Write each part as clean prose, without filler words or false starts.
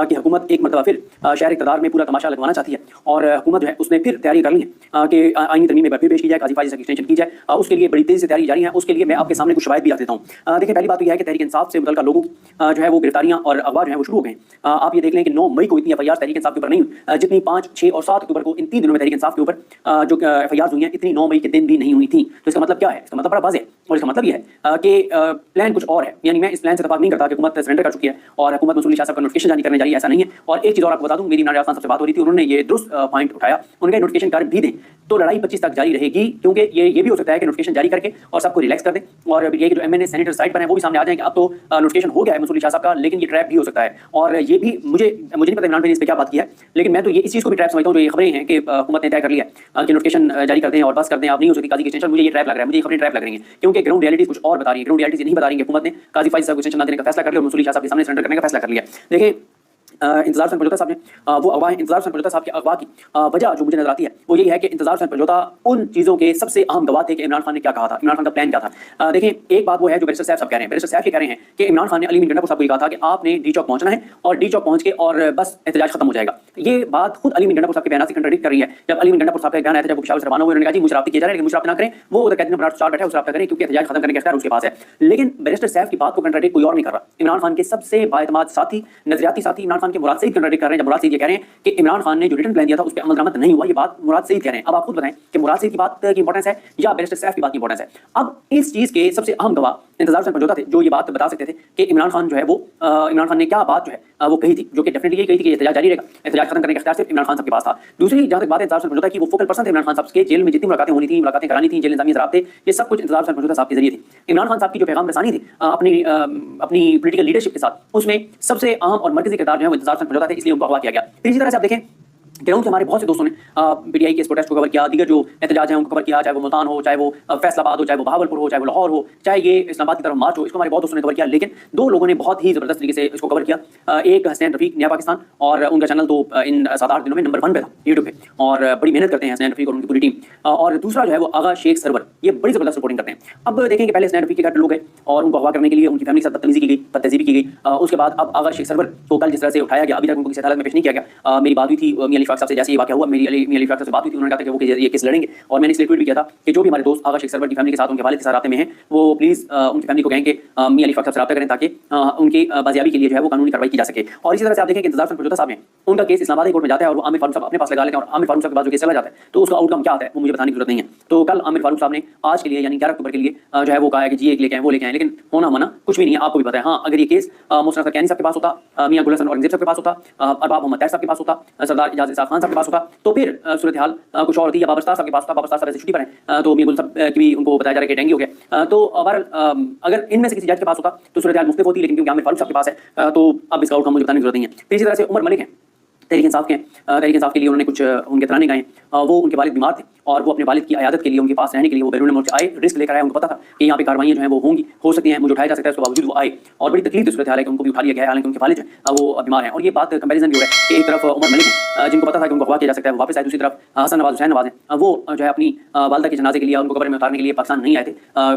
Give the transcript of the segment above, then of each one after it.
کہ حکومت ایک مرتبہ پھر شہر اقتدار میں پورا تماشا لگوانا چاہتی ہے اور حکومت جو ہے اس نے پھر تیاری کر لی ہے کہ آئینی ترمیم میں پھر پیش کی جائے، قاضی فائز کی ایکسٹینشن کی جائے، اس کے لیے بڑی تیزی سے تیاری جاری ہے۔ اس کے لیے میں آپ کے سامنے کچھ شواہد بھی رکھ دیتا ہوں۔ دیکھیں، پہلی بات تو یہ ہے کہ تحریک انصاف سے متعلقہ لوگوں جو ہے وہ گرفتاریاں اور اغوا جو ہے وہ شروع ہو گئے ہیں۔ آپ یہ دیکھ لیں کہ 9 مئی کو اتنی FIR تحریک انصاف کے اوپر نہیں ہوئی جتنی 5، 6 اور 7 اکتوبر کو ان 3 دنوں میں تحریک انصاف کے اوپر جو FIR ہوئی ہیں اتنی 9 مئی کے دن بھی نہیں ہوئی تھیں۔ تو اس کا مطلب کیا ہے؟ اس کا مطلب بڑا واضح ہے، اور اس کا مطلب یہ ہے کہ پلان کچھ اور ہے۔ یعنی میں اس پلان سے اتفاق نہیں کرتا کہ حکومت سرنڈر کر چکی ہے اور حکومت منصور علی شاہ صاحب کا نوٹیفکیشن جاری کرنے جا رہی ہے، ایسا نہیں ہے۔ اور ایک چیز اور آپ کو بتا دوں، میری عمران خان صاحب سے بات ہو رہی تھی، انہوں نے یہ درست پوائنٹ اٹھایا، ان کا نوٹیفکیشن کر بھی دیں تو لڑائی 25 تک جاری رہے گی، کیونکہ یہ بھی ہو سکتا ہے کہ نوٹیفکیشن جاری کر کے اور سب کو ریلیکس کر دیں، اور یہ کہ جو MNA سینیٹر سائٹ پر ہیں وہ بھی سامنے آ جائیں کہ اب تو نوٹیفکیشن ہو گیا ہے منصور علی شاہ صاحب کا، لیکن یہ ٹریپ بھی ہو سکتا ہے۔ اور یہ بھی مجھے نہیں پتہ عمران بھائی نے اس پہ کیا بات کی ہے، لیکن میں تو یہ اس چیز کو بھی ٹریپ سمجھتا ہوں جو یہ خبریں ہیں کہ حکومت نے طے کر لیا ہے کہ نوٹیفکیشن جاری کر دیں اور بس کر دیں، اب نہیں ہو سکتی قاضی کی ایکسٹینشن۔ مجھے یہ ٹریپ لگ رہا ہے، مجھے یہ خبریں ٹریپ لگ رہی ہیں، کیونکہ گراؤنڈ ریئلٹیز کچھ اور بتا رہی ہیں، گراؤنڈ ریئلٹیز نہیں بتا رہی ہیں کہ حکومت نے قاضی فائز صاحب کو ایکسٹینشن نہ دینے کا فیصلہ کر لیا اور منصور علی شاہ صاحب کے سامنے سرنڈر کرنے کا فیصلہ کر لیا۔ دیکھیں، انتظار حسین پنجوتا صاحب نے وہ اغوا ہیں، انتظار حسین پنجوتا صاحب کے اغوا کی وجہ جو مجھے نظر آتی ہے وہ یہی ہے کہ انتظار حسین پنجوتا ان چیزوں کے سب سے اہم گواہ تھے کہ عمران خان نے کیا کہا تھا، عمران خان کا پلان کیا تھا۔ دیکھیں، ایک بات وہ ہے جو بیرسٹر صاحب کہہ رہے ہیں، بیرسٹر صاحب یہ کہہ رہے ہیں کہ عمران خان نے علی امین گنڈا پور صاحب کو یہ کہا تھا کہ آپ نے ڈی چوک پہنچنا ہے اور ڈی چوک پہنچ کے اور بس احتجاج ختم ہو جائے گا۔ یہ بات خود علی امین گنڈا پور صاحب کے بیانات سے کنٹراڈکٹ کر رہی ہے۔ جب علی امین گنڈا پور صاحب کا بیان آیا تھا، جب وہ پشاور سے روانہ ہوئے، انہوں نے کہا جی مجھ رابطے کیے جا رہے ہیں لیکن مجھ رابطہ نہ کریں، وہ ادھر کہتے ہیں براٹ اسٹار بیٹھا ہے اس رابطہ کریں کیونکہ احتجاج ختم کرنے کا اختیار اس کے پاس ہے۔ لیکن بیرسٹر صاحب کی بات کو کنٹراڈکٹ کوئی اور نہیں کر رہا، عمران خان کے سب سے بااعتماد ساتھی، نظریاتی ساتھی عمران خان کے مراد سعید کنٹراڈکٹ کر رہے ہیں، جب مراد سعید یہ کہہ رہے ہیں کہ عمران خان نے جو ریٹن پلان دیا تھا اس پہ عمل درآمد نہیں ہوا۔ یہ بات مراد سعید کہہ رہے ہیں۔ اب آپ خود بتائیں کہ مراد سعید کی بات کی امپورٹنس ہے یا بیرسٹر صاحب کی بات کی امپورٹنس ہے۔ اب اس چیز کے سب سے اہم گواہ انتظار حسین پنجوتا تھے جو یہ بات بتا سکتے تھے کہ عمران خان جو ہے وہ عمران خان نے کیا بات جو ہے وہ کہی تھی، جو کہ ڈیفینیٹلی یہ کہی تھی کہ احتجاج جاری رہے گا، احتجاج ختم کرنے کا اختیار صرف عمران خان صاحب کے پاس تھا۔ دوسری جہاں تک بات ہے انتظار حسین پنجوتا کی، وہ فوکل پرسن تھے عمران خان صاحب کے، جیل میں جتنی ملاقاتیں ہونی تھیں، ملاقاتیں کرانی تھیں، جیل انتظامیہ سے رابطے، یہ سب کچھ انتظار حسین پنجوتا صاحب کے ذریعے تھی۔ عمران خان صاحب کی جو پیغام رسانی تھی اپنی پولیٹیکل لیڈرشپ کے ساتھ، اس میں سب سے اہم اور مرکزی کردار جو ہے وہ انتظار حسین پنجوتا تھے، اس لیے ان کو اغوا کیا گیا۔ پھر اسی طرح سے آپ دیکھیں گراؤنڈ سے ہمارے بہت سے دوستوں نے PTI کے اس پروٹیسٹ کو کور کیا، دیگر جو احتجاج ہیں ان کو کور کیا، چاہے وہ ملتان ہو، چاہے وہ فیصل آباد ہو، چاہے وہ بہاولپور ہو، چاہے وہ لاہور ہو، چاہے یہ اسلام آباد کی طرف مارچ ہو، اس کو ہمارے بہت دوستوں نے کور کیا۔ لیکن 2 لوگوں نے بہت ہی زبردست طریقے سے اس کو کور کیا۔ ایک حسین رفیق نیا پاکستان، اور ان کا چینل تو ان 7-8 دنوں میں نمبر 1 پہ تھا یوٹیوب پہ، اور بڑی محنت کرتے ہیں حسین رفیق اور ان کی پوری ٹیم۔ اور دوسرا جو ہے وہ آغا شیخ سرور، یہ بڑی زبردست رپورٹنگ کرتے ہیں۔ اب دیکھیں کہ پہلے حسین رفیق کے گھر لوگ گئے اور ان کو اغوا کرنے کے لیے ان کی فیملی کے ساتھ بدتمیزی کی گئی، بدتہذیبی کی گئی۔ اس کے بعد اب آغا شیخ سرور کو کل جس طرح سے اٹھایا گیا، ابھی تک ان کو کسی عدالت میں پیش نہیں کیا گیا۔ میری بات ہوئی تھی میاں علی فاق صاحب سے، جیسے یہ واقعہ ہوا میری میاں علی فاق سے بات ہوئی تھی، انہوں نے کہا تھا کہ وہ یہ کیس لڑیں گے، اور میں نے اس لیے ٹویٹ بھی کیا تھا کہ جو بھی ہمارے دوست آغا شیخ سرور کی فیملی کے ساتھ ان کے والد کے ساتھ رابطے میں ہیں وہ پلیز ان کی فیملی کو کہیں کہ میاں علی فاق صاحب سے رابطہ کریں تاکہ ان کی بازیابی کے لیے جو ہے وہ قانونی کارروائی کی جا سکے۔ اور اسی طرح سے آپ دیکھیں کہ انتظار حسین پنجوتا صاحب ہیں، ان کا کیس اسلام آباد کورٹ میں جاتا ہے اور وہ عامر فاروق صاحب اپنے پاس لگا لیتے ہیں، اور عامر فاروق صاحب کے بعد جو کیس چلا جاتا ہے تو اس کا آؤٹ کم کیا آتا ہے وہ مجھے بتانے کی ضرورت نہیں ہے۔ تو کل عامر فاروق صاحب نے آج کے لیے یعنی 11 اکتوبر کے لیے جو ہے وہ کہا ہے کہ جی ایک لے کے آئیں وہ لے کے آئیں، لیکن ہونا مانا کچھ بھی نہیں ہے، آپ کو بھی پتہ ہے۔ ہاں، اگر یہ کیس محسن اختر کینی صاحب کے پاس ہوتا، میاں گل حسن اورنگزیب صاحب کے پاس ہوتا، ارباب محمد طاہر صاحب کے پاس ہوتا، سردار اعجاز اسحاق خان صاحب کے پاس ہوتا تو پھر صورتحال کچھ اور ہوتی، یا بابر صاحب کے پاس ہوتا۔ بابر صاحب ایسے چھٹی پر ہیں تو میاں گل صاحب کی بھی ان کو بتایا جا رہا ہے کہ ڈینگی ہو گیا، تو اگر ان میں سے کسی جج کے پاس ہوتا تو صورتحال مختلف ہوتی، لیکن کیونکہ عامر فاروق صاحب کے پاس ہے تو اب اس کا آؤٹ کم مجھے بتانے کی ضرورت نہیں ہے۔ پھر اسی طرح سے عمر ملک ہیں، تحریک انصاف کے ہیں، تحریک انصاف کے لیے انہوں نے کچھ ان کے ترانے گائے ہیں۔ وہ ان کے والد بیمار تھے اور وہ اپنے والد کی عیادت کے لیے ان کے پاس رہنے کے لیے وہ بیرون ملک آئے، رسک لے کر آئے۔ ان کو پتا تھا کہ یہاں پہ کاروائیاں جو ہیں وہ ہوں گی، ہو سکتی ہیں، مجھے اٹھایا جا سکتا ہے، اس کے باوجود وہ آئے اور بڑی تکلیف صورت حال ہے کہ ان کو بھی اٹھا لیا گیا ہے، حالانکہ ان کے والد جو ہیں وہ بیمار ہیں۔ اور یہ بات کمپیریزن بھی ہو رہا ہے کہ ایک طرف عمر ملک ہیں جن کو پتا تھا کہ ان کو اغوا کیا جا سکتا ہے، وہ واپس آئے، دوسری طرف حسن نواز حسین نواز ہیں وہ جو ہے اپنی والدہ کے جنازے کے لیے ان کو قبر میں اتارنے کے لیے پاکستان نہیں آئے تھے،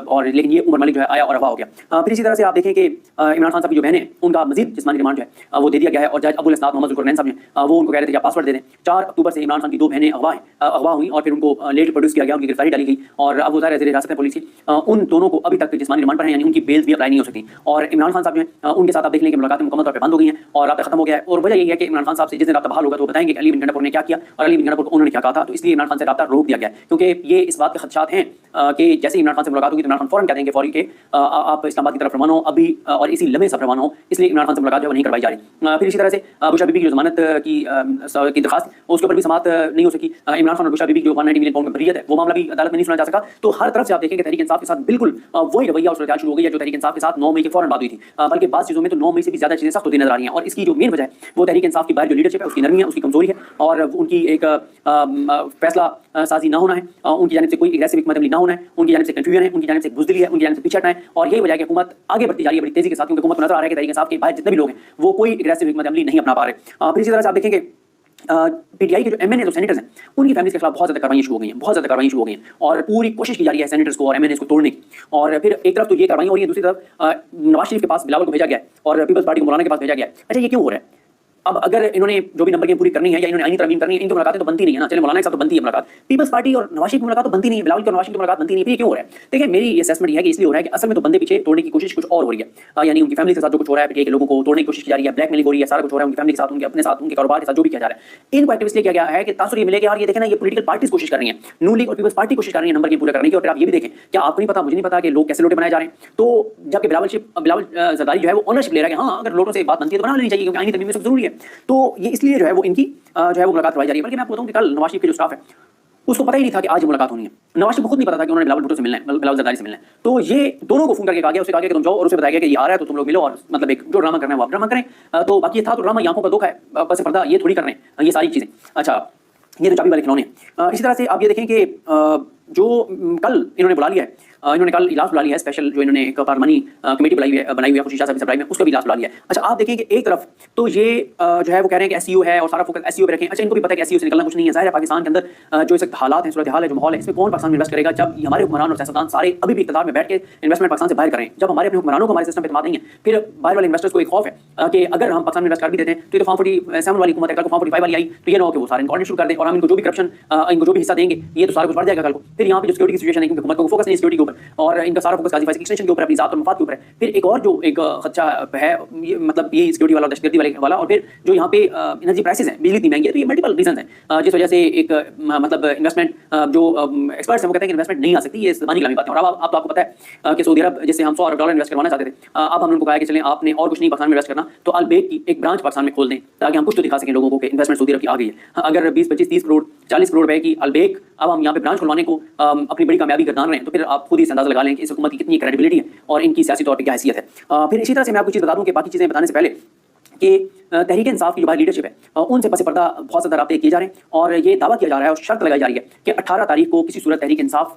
اور لیکن یہ عمر ملک جو ہے آیا اور اغوا ہو گیا۔ پھر اسی طرح سے آپ دیکھیں کہ عمران خان صاحب کی جو بہنیں ان کا مزید جسمانی ریمانڈ جو ہے وہ دے دیا گیا ہے، اور جج ابو الاسناد محمد ذوالقرنین صاحب ہیں وہ ان کو کہہ رہے تھے کہ آپ پاسورڈ دے دیں۔ 4 اکتوبر سے عمران خان کی 2 بہنیں اغوا ہوئیں اور پھر ان کو لیٹ پروڈیوس کیا گیا، ان کی گرفتاری ڈالی گئی، اور اب وہ ظاہر ہے زیر حراست ہے پولیس کی۔ ان دونوں کو ابھی تک جسمانی ریمانڈ پر ہیں، یعنی ان کی بیل بھی اپلائی نہیں ہو سکتی۔ اور عمران خان صاحب جو ہیں ان کے ساتھ آپ دیکھ لیں کہ ملاقاتیں مکمل طور پہ بند ہو گئی ہیں اور رابطہ ختم ہو گیا ہے، اور وجہ یہی ہے کہ عمران خان صاحب سے جس دن رابطہ بحال ہوگا تو وہ بتائیں گے کہ علی بن گنڈا پور نے کیا کیا اور علی بن گنڈا پور کو انہوں نے کیا کہا تھا، تو اس لیے عمران خان سے رابطہ روک دیا گیا ہے، کیونکہ یہ اس بات کے خدشات ہیں کہ جیسے عمران خان سے ملاقات ہوگی تو عمران خان فوراً کہہ دیں گے فوری کہ آپ اسلام آباد کی طرف روانہ ہو ابھی، اور اسی لمحے سب روانہ ہو، اس لیے عمران خان سے ملاقات جو ہے نہیں کروائی جا رہی۔ پھر اسی طرح سے بشرا بی بی کی جو ضمانت کی درخواست اس کے اوپر بھی سماعت نہیں ہو سکی۔ عمران خان اور بشرا بی بی کی جو 190 ملین پاؤنڈ میں بریت ہے وہ معاملہ بھی عدالت میں نہیں سنا جا سکا۔ تو ہر طرف سے آپ دیکھیں کہ تحریک انصاف کے ساتھ بالکل وہی رویہ اور صورتحال شروع ہو گئی ہے جو تحریک انصاف کے ساتھ 9 مئی کے فوراً بعد ہوئی تھی، بلکہ بعض چیزوں میں تو 9 مئی سے بھی زیادہ چیزیں سخت ہوتی نظر آ رہی ہیں، اور اس کی جو مین وجہ ہے وہ تحریک انصاف کی باہر جو لیڈرشپ ہے اس کی نرمی ہے، اس کی کمزوری ہے، اور ان کی ایک فیصلہ سازی نہ ہونا ہے، ان کی جانب سے کوئی اگریسو حکمت عملی نہ ہونا ہے، ان کی جانب سے کنفیوژن ہے، ان کی جانب سے بزدلی ہے، ان کی جانب سے پیچھے ہٹنا ہے، اور یہی وجہ ہے کہ حکومت آگے بڑھتی جا رہی ہے بڑی تیزی کے ساتھ، کیونکہ حکومت کو نظر آ رہا ہے کہ تحریک انصاف کے باہر جتنے بھی لوگ ہیں وہ کوئی اگریسو حکمت عملی نہیں اپنا پا رہے۔ پھر اسی طرح سے آپ دیکھیں کہ PTI کے جو MNAs اور سینیٹرز ہیں ان کی فیملیز کے خلاف بہت زیادہ کاروائیاں شروع ہو گئی ہیں، بہت زیادہ کاروائیاں شروع ہو گئی ہیں، اور پوری کوشش کی جا رہی ہے سینیٹرز کو اور MNAs کو توڑنے کی۔ اور پھر ایک طرف تو یہ کاروائیاں ہو رہی ہیں، دوسری طرف نواز شریف کے پاس بلاول کو بھیجا گیا ہے اور پیپلز پارٹی کو مولانا کے پاس بھیجا گیا ہے۔ اچھا، یہ کیوں ہو رہا ہے؟ अब अगर इन्होंने जो भी नंबर गेम पूरी करनी है या इन्होंने आईनी तरमीम करनी है, इनकी मुलाकातें तो बनती नहीं है ना। चलिए मौलाना के साथ तो बनती है मुलाकात, पीपल्स पार्टी और नवाज शरीफ की मुलाकात तो बनती नहीं है, बिलावल की और नवाज शरीफ की मुलाकात बनती नहीं है। ये क्यों हो रहा है? देखिए मेरी असेसमेंट ये है कि इसलिए हो रहा है कि असल में तो बंदे पीछे तोड़ने की कोशिश कुछ और हो रही है, यानी उनकी फैमिली के साथ जो कुछ हो रहा है, के लोगों को तोड़ने की कोशिश की जा रही है, ब्लैकमेलिंग हो रही है, सारा कुछ हो रहा है उनकी फैमिली के साथ, उनके अपने साथ, उनके कारोबार के साथ जो भी किया जा रहा है। इनको एक्टिविस्ट किया गया है कि तासुर ये मिले कि यार ये देखें ना, ये पॉलिटिकल पार्टीज कोशिश कर रही हैं, नून लीग और पीपल्स पार्टी कोशिश कर रही है नंबर गेम पूरा करने की। और फिर आप ये भी देखें, क्या आपको नहीं पता, मुझे नहीं पता कि लोग कैसे लोटे बनाए जा रहे हैं। तो जबकि बिलावल जरदारी जो है वो ओनरशिप ले रहा है कि हाँ अगर लोटों से बात बनती है तो बना लेनी चाहिए, क्योंकि आईनी तरमीम में सब जरूरी है। तो ये इसलिए जो है वो इनकी जो है वो मुलाकात करवाई जा रही है। बल्कि मैं आपको बताऊं कि कल नवाज शरीफ के जो स्टाफ है उसको पता ही नहीं था कि आज मुलाकात होनी है। नवाज शरीफ को खुद नहीं पता था कि उन्होंने बिलावल भुट्टो से मिलना है, बिलावल जरदारी से मिलना है। तो ये दोनों को फोन करके कहा गया, उसे कहा गया कि तुम जाओ, और उसे बताया गया कि ये आ रहा है तो तुम लोग मिलो और मतलब एक जो ड्रामा करना है वो आप ड्रामा करें। तो बाकी ये था तो ड्रामा, आंखों का धोखा है, बस पर्दा ये थोड़ी कर रहे हैं ये सारी चीजें। अच्छा, ये तो चाबी वाले खिलौने हैं। इसी तरह से आप ये देखें कि जो कल इन्होंने बुला लिया है, इन्होंने कल इजलास बुला लिया है स्पेशल, जो इन्होंने एक पार्लिमानी कमेटी बनाई हुई है खुशी शाह साहब की, उसका भी इजलास बुला लिया है। अच्छा, आप देखें कि एक तरफ तो ये जो है वो कह रहे हैं कि एसईओ है और सारा फोकस एसईओ पे रखें। अच्छा, इनको भी पता है कि एसईओ से निकलना कुछ नहीं है। जाहिर है पाकिस्तान के अंदर जो इस हालात हैं, सूरत हाल है, जो माहौल है, इसमें कौन पाकिस्तान में इन्वेस्ट करेगा जब हमारे हुक्मरान और सियासतदान सारे अभी भी इक़्तिदार में बैठ के इन्वेस्टमेंट पाकिस्तान से बाहर कर रहे हैं। जब हमारे अपने हुक्मरानों को हमारे सिस्टम पे एतमाद नहीं है, फिर बाहर वाले इन्वेस्टर्स को एक खौफ है कि अगर हम पाकिस्तान में इन्वेस्ट कर भी देते हैं तो ये तो फॉर्म 47 वाली हुकूमत है, कल को फॉर्म 45 वाली आई तो ये ना हो कि वो सारे इनको शुरू कर दें और हम इनको जो भी करप्शन, इनको जो भी हिस्सा देंगे ये तो सारा कुछ बढ़ जाएगा कल को। फिर यहाँ पे जो सिक्योरिटी की सिचुएशन है, क्योंकि हुकूमत को फोकस नहीं सिक्योरिटी के ऊपर और इनका सारा फोकस गाजी एक्सटेंशन के ऊपर, अपनी जात और मफाद के ऊपर है। फिर एक और जो एक खदशा है मतलब ये सिक्योरिटी वाला, दहशतगर्दी वाला, और फिर जो यहाँ पे एनर्जी प्राइसेस हैं, बिजली इतनी महंगी है। तो ये मल्टीपल रीजन हैं जिस वजह से एक मतलब इन्वेस्टमेंट जो एक्सपर्ट्स हैं वो कहते हैं कि इन्वेस्टमेंट नहीं आ सकती, ये ज़बानी कलामी बातें। और अब आप तो आपको पता है कि सऊदी अरब जिससे हम $100 अरब इन्वेस्ट करवाना चाहते थे, अब हमने उनको कहा कि चलें आपने और कुछ नहीं पाकिस्तान में इन्वेस्ट करना तो अलबेक की एक ब्रांच पाकिस्तान में खोल दें ताकि हम कुछ तो दिखा सकें लोगों को कि इन्वेस्टमेंट सऊदी अरब की आ गई है। अगर 20, 25, 30 करोड़ 40 करोड़ रुपए की अलबेक अब हम यहाँ पे ब्रांच खुलवाने को अपनी बड़ी कामयाबी गर्दान रहे हैं, तो फिर आप खुद ही अंदाजा लगा लें कि इस हुकूमत की कितनी क्रेडिबिलिटी है और इनकी सियासी तौर पर क्या हैसियत है। फिर इसी तरह से मैं आपको चीज़ बता दूं कि बाकी चीज़ें बताने से पहले कि तहरीक इंसाफ की जो भाई लीडरशिप है उनसे पस पर्दा बहुत ज़्यादा राब्ते किए जा रहे हैं और ये दावा किया जा रहा है और शर्त लगाई जा रही है कि 18 तारीख को किसी सूरत तहरीक इंसाफ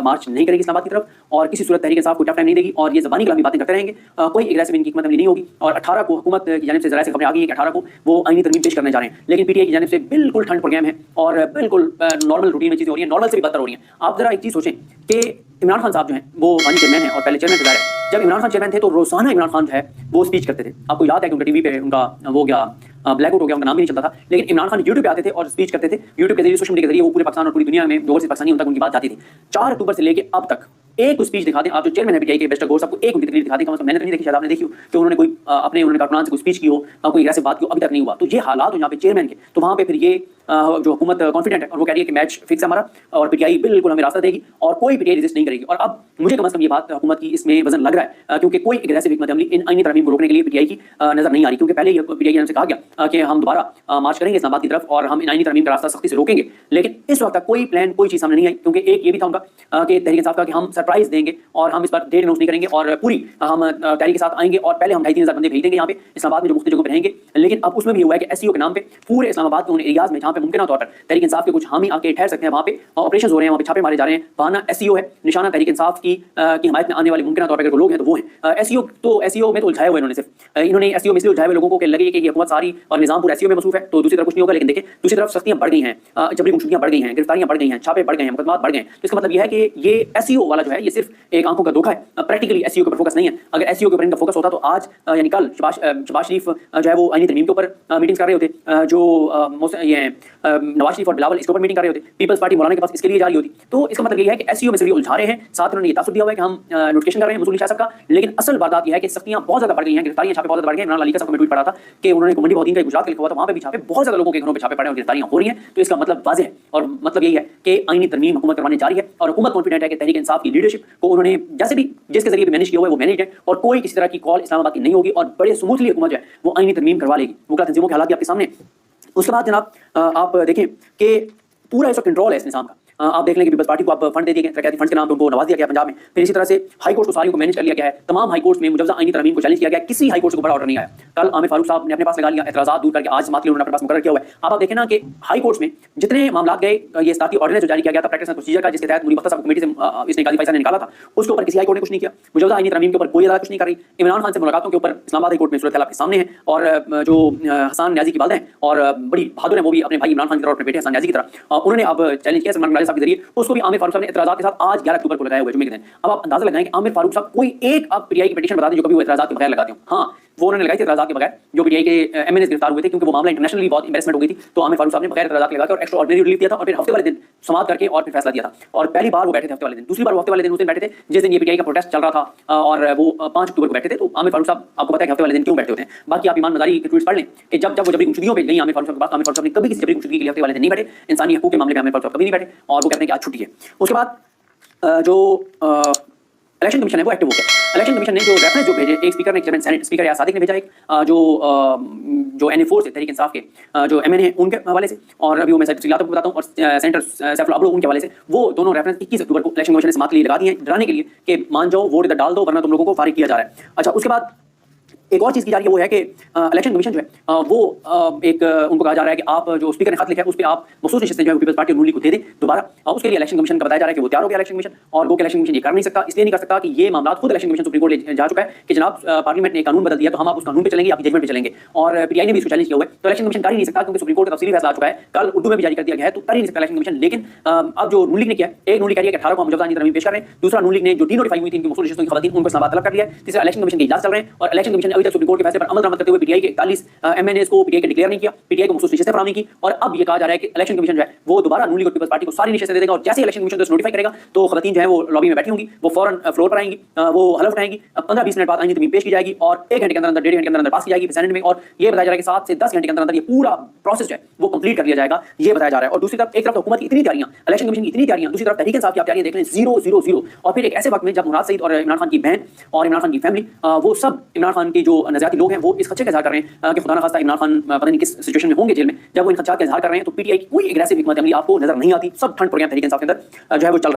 मार्च नहीं करेगी इस्लामाबाद की तरफ और किसी सूरत तहरीक इंसाफ को टफ टाइम नहीं देगी और ये ज़बानी कलामी बातें करते रहेंगे, कोई एग्रेसिव इनकी हिकमत अमली नहीं होगी। और 18 को हुकूमत की जानिब से ज़रा से खबरें आ गई हैं कि 18 को वो आईनी तरमीम पेश करने जा रहे हैं, लेकिन पीटीआई की जानिब से बिल्कुल ठंड प्रोग्राम है और बिल्कुल नॉर्मल रूटीन में चीज़ें हो रही हैं, नॉर्मल से भी बदतर हो रही हैं। आप ज़रा एक चीज़ सोचें कि इमरान खान साहब जो हैं वो आनी चेयरमैन हैं और पहले चेयरमैन गुज़ारे हैं। जब इमरान खान चेयरमैन थे तो रोज़ाना इमरान खान जो है वो स्पीच करते थे। आपको याद है कि उनका टीवी पे उनका वो गया ब्लैक आउट हो गया, उनका नाम भी नहीं चलता था, लेकिन इमरान खान यूट्यूब पे आते थे और स्पीच करते थे। यूट्यूब के जरिए, सोशल मीडिया के जरिए वो पूरे पाकिस्तान और पूरी दुनिया में जो से पाकिस्तानी उन तक उनकी बात जाती थी। 4 अक्टूबर से लेके अब तक एक स्पीच दिखा दें आप, जो चेयरमैन है पीटीआई के बेस्ट गौर साहब को, एक उनकी तकरीर दिखा दें, मैंने नहीं देखी, शायद आपने देखी हो कि उन्होंने कोई अपने उन्होंने कारकुनान से कोई स्पीच की हो, कोई ऐसी बात की हो, अभी तक नहीं हुआ। तो ये हालात हो यहाँ पे चेयरमैन के, तो वहाँ पे फिर ये जो हुकूमत कॉन्फिडेंट है और वो कह रही है कि मैच फिक्स है हमारा और पीटीआई बिल्कुल हमें रास्ता देगी और कोई पीटीआई रेजिस्ट नहीं करेगी। और अब मुझे कम से कम ये बात हुकूमत की इसमें वजन लग रहा है क्योंकि कोई एग्रेसिव हिकमत अमली इन आईनी तरमीम को रोकने के लिए पीटीआई की नजर नहीं आ रही, क्योंकि पहले ही पीटीआई ने कहा गया कि हम दोबारा मार्च करेंगे इस्लामाबाद की तरफ और हम इन आईनी तरमीम का रास्ता सख्ती से रोकेंगे, लेकिन इस वक्त तक कोई प्लान कोई चीज़ सामने नहीं आई। क्योंकि एक ये भी था उनका कि तहरीक इंसाफ का कि हम सरप्राइज देंगे और हम इस पर डेट अनाउंस नहीं करेंगे और पूरी हम तहरीक के साथ आएंगे और पहले हम 2,500-3,000 बंदे भेज देंगे यहाँ पे इस्लामाबाद में जो मुख्तलिफ जगहों पर रहेंगे। लेकिन अब उसमें भी हुआ है कि एसईओ के नाम पे पूरे इस्लामाबाद के उन एरियाज में जहाँ पे मुमकिन तौर पर तहरीक इंसाफ के कुछ हामी आके ठहर सकते हैं, वहाँ पे ऑपरेशन हो रहे हैं, वहाँ पे छापे मारे जा रहे हैं। बहाना एसईओ है, निशाना तहरीक इंसाफ की हिमायत में आने वाले मुमकिन तौर पर अगर लोग हैं तो वो हैं एसईओ में तो उलझाए हुए इन्होंने, सिर्फ इन्होंने एसईओ में इसलिए उलझाए हुए लोगों को लगे कि ये हुकूमत सारी और निजाम पूरा एसईओ में मसरूफ है तो दूसरी तरफ कुछ नहीं होगा। लेकिन देखें दूसरी तरफ सख्तियां बढ़ गई हैं, जबरी गुमशुदगियां बढ़ गई हैं, गिरफ्तारियां बढ़ गई हैं, छापे बढ़ गए हैं, मुकदमात बढ़ गए हैं। तो इसका मतलब यह है कि ये एसईओ वाला जो है ये सिर्फ एक आंखों का धोखा है, प्रैक्टिकली एसईओ के ऊपर फोकस नहीं है। अगर एसईओ के ऊपर इनका फोकस होता तो आज यानी कल शहबाज शरीफ जो है वो आईनी तरमीम के ऊपर मीटिंग्स कर रहे होते, जो ये नवाज शरीफ और बिलावल इसके ऊपर मीटिंग कर रहे होते, पीपल्स पार्टी मौलाना के पास इसके लिए जा रही होती। तो इसका मतलब ये है कि एसईओ में से भी उलझा रहे हैं, साथ उन्होंने ये तासुर दिया हुआ है कि हम नोटिफिकेशन कर रहे हैं मसूल शाह साहब का, लेकिन असल बात यह है कि सख्तियां बहुत ज्यादा बढ़ गई हैं, गिरफ्तारियां छापे बहुत ज्यादा बढ़ गए। इमरान अली का सबको मैं ट्वीट पढ़ा था कि उन्होंने मंडी बहुत दिन का गुजरात के लिखा हुआ था, वहां पे भी छापे बहुत ज्यादा लोगों के घरों पे छापे पड़े और गिरफ्तारियां हो रही हैं। तो इसका मतलब वाज़ेह है और मतलब यही है कि आईनी तरमीम हुकूमत करवाने जा रही है और हुकूमत कॉन्फिडेंट है कि तहरीक इंसाफ की लीडरशिप को उन्होंने जैसे भी जिसके जरिए भी मैनेज किया हुआ है वो मैनेज है और कोई किसी तरह की कॉल इस्लामाबाद की नहीं होगी और बड़े स्मूथली हुकूमत जो है वो आईनी तरमीम करवा लेगी। वकला तंजीमों के हालात भी आपके सामने। उसके बाद जनाब आप देखें कि पूरा इसका कंट्रोल है इस निज़ाम का। आप देख लें कि पीपल्स पार्टी को आप फंड दे दिए गए, तरक्याती फंड के नाम पर उनको नवाज दिया गया पंजाब में। फिर इसी तरह से हाई कोर्ट को सारी को मैनेज कर लिया गया है, तमाम हाई कोर्ट में मुजवजा आईनी तरमीम को चैलेंज किया गया, किसी हाई कोर्ट को बड़ा ऑर्डर नहीं आया। कल आमिर फारूक साहब ने अपने पास लगा लिया, एतराज़ात दूर करके आज समात के लिए उन्होंने अपने पास मुकर्रर किया हुआ है। आप देखें ना कि हाई कोर्ट में जितने मामला गए, ये स्टार्टी ऑर्डिनेंस जो जारी किया गया था प्रैक्टिस एंड प्रोसीजर का, जिसके तहत मुनीब अख्तर साहब कमेटी से इसने काजी फैसला निकाला था, उसके ऊपर किसी हाई कोर्ट ने कुछ नहीं किया। मुजवजा आईनी तरमीम के ऊपर कोई अदालत कुछ नहीं कर रही। इमरान खान से मुलाकातों के ऊपर इस्लामाबाद हाई कोर्ट में सूरत आपके सामने है और जो हसन न्याजी की वालिदा हैं और बड़ी बहादुर है, वो भी अपने भाई इमरान खान की तरह अपने बेटे हसन न्याजी की तरह उन्होंने अब चैलेंज किया सलमान साहब के जरिए, उसको भी आमिर फारूक साहब ने एतराज़ात के साथ आज 11 अक्टूबर को लगाया हुआ है जुम्मे के दिन। अब आप अंदाजा लगाएं कि आमिर फारूक साहब कोई एक आप पीटीआई की पिटीशन बता दें जो कभी वो एतराज़ात के बगैर लगाते हो। हाँ, वो उन्होंने लगाई थी एतराज़ात के बगैर, जो पीटीआई के एमएनएस गिरफ्तार हुए थे, क्योंकि वो मामला इंटरनेशनली बहुत इंवेस्टमेंट हो गई थी, तो आमिर फारूक साहब ने बगैर एतराज़ात लगा के और एक्स्ट्रा ऑर्डिनरी रिलीफ दिया था और फिर हफ्ते वाले दिन समाप्त करके और फिर फैसला दिया था। और पहली बार वो बैठे थे हफ्ते वाले दिन, दूसरी बार वो हफ्ते वाले दिन उस दिन बैठे थे जिस दिन ये पीटीआई का प्रोटेस्ट चल रहा था, और वो 5 अक्टूबर को बैठे थे। तो आमिर फारूक साहब, आपको पता है कि हफ्ते वाले दिन क्यों बैठे होते हैं। बाकी आप ईमान मज़ारी के ट्वीट्स पढ़ लें कि जब वो जबरी गुमशुदगियों पे गई आमिर फारूक साहब के पास, आमिर फारूक साहब ने कभी किसी जबरी गुमशुदगी के लिए हफ्ते वाले दिन नहीं बैठे। इंसानी हकूक़ के मामले में आमिर फारूक साहब कभी नहीं बैठे और वो कहते हैं कि आज छुट्टी है। उसके बाद जो इलेक्शन कमीशन है वो एक्टिव हो गया। इलेक्शन कमीशन ने जो रेफरेंस जो भेजे, एक स्पीकर ने, चेयरमैन सेनेट स्पीकर या सादिक ने भेजा, एक जो NA4 से तहरीक इंसाफ के जो MNA है उनके हवाले से, और अभी वो मैं तफसीलात बताता हूँ, और सेनेटर सैफुल अब्रो उनके हवाले से, वो दोनों रेफरेंस 21 अक्टूबर को इलेक्शन कमीशन ने समाप्त के लिए लगा दिए हैं, डराने के लिए कि मान जाओ, वोट इधर डाल दो वरना तुम लोगों को फारिग किया जा रहा है। अच्छा, उसके बाद एक और चीज़ की जा रही है, वो है कि इलेक्शन कमीशन जो है वो एक उनको कहा जा रहा है कि आप जो स्पीकर ने खत लिखा है उस पर आप मखसूस नशिस्तें जो है पीपल्स पार्टी और नून लीग को दे दें दोबारा। उसके लिए इलेक्शन कमीशन का बताया जा रहा है कि वो तैयार हो गया इलेक्शन कमीशन, और वो इलेक्शन कमीशन ये कर नहीं सकता, इसलिए नहीं कर सकता कि ये मामला खुद इलेक्शन कमीशन सुप्रीम कोर्ट ले जा चुका है कि जनाब पार्लियामेंट ने एक कानून बदल दिया, तो हम आप उस कानून पे चलेंगे, आपकी जजमेंट पे चलेंगे, और पीटीआई ने भी इसको चैलेंज किया हुआ है। तो इलेक्शन कमीशन कर ही नहीं सकता, क्योंकि सुप्रीम कोर्ट का तफसीली फैसला आ चुका है, कल उर्दू में भी जारी कर दिया गया है, तो कर ही नहीं सकता इलेक्शन कमीशन। लेकिन अब जो नून लीग ने किया, एक नून लीग कह रही है कि 18 को हम जवाबदारी तरमीम पेश कर रहे हैं, दूसरा नून लीग ने जो डीनोटिफाई हुई थी इनकी मखसूस नशिस्तों की खवातीन, उनको इस्लामाबाद तलब कर दिया है, तीसरा इलेक्शन कमीशन के इजलास चल रहे हैं, और इलेक्शन कमीशन ने अभी तक सुप्रीम कोर्ट के फैसले पर अमल दरामद करते हुए पीटीआई के 41 MNAs को पीटीआई के डिक्लेयर नहीं किया, पीटीआई को मखसूस नशिस्तें फराहम नहीं की, और अब ये कहा जा रहा है कि इलेक्शन कमीशन जो है वो दोबारा नून लीग और पीपल्स पार्टी को सारी नशिस्तें दे देगा, और जैसे इलेक्शन कमीशन को नोटिफाई करेगा तो खवातीन जो है वो लॉबी में बैठी होंगी, वो फौरन फ्लोर पर आएंगी, वो हलफ उठाएंगी, 15-20 मिनट बाद आईनी तरमीम पेश की जाएगी, और 1 घंटे के अंदर, 1.5 घंटे के अंदर पास की जाएगी सेनेट में, और ये बताया जा रहा है कि 7 से 10 घंटे के अंदर ये पूरा प्रोसेस जो है वो कंप्लीट कर लिया जाएगा, ये बताया जा रहा है। और दूसरी तरफ, एक तरफ हुकूमत की इतनी तैयारियां, इलेक्शन कमीशन की इतनी तैयारियां, दूसरी तरफ तहरीक इंसाफ की आप तैयारियां देख लें, 0-0-0, और फिर एक ऐसे वक्त में जब मुराद सईद और इमरान खान की बहन और इमरान खान की फैमिली, वो सब इमरान खान के जो नज़रियाती लोग हैं, वो इस खदशे का इजहार कर रहे हैं कि खुदा न खास्ता इमरान खान पता नहीं किस सिचुएशन में होंगे जेल में, जब वो इन खदशात का इजहार कर रहे हैं, तो पीटीआई की कोई एग्रेसिव हिकमत अमली आपको नजर नहीं आती, सब ठंड पड़ गया तहरीक इंसाफ के अंदर जो है वो चल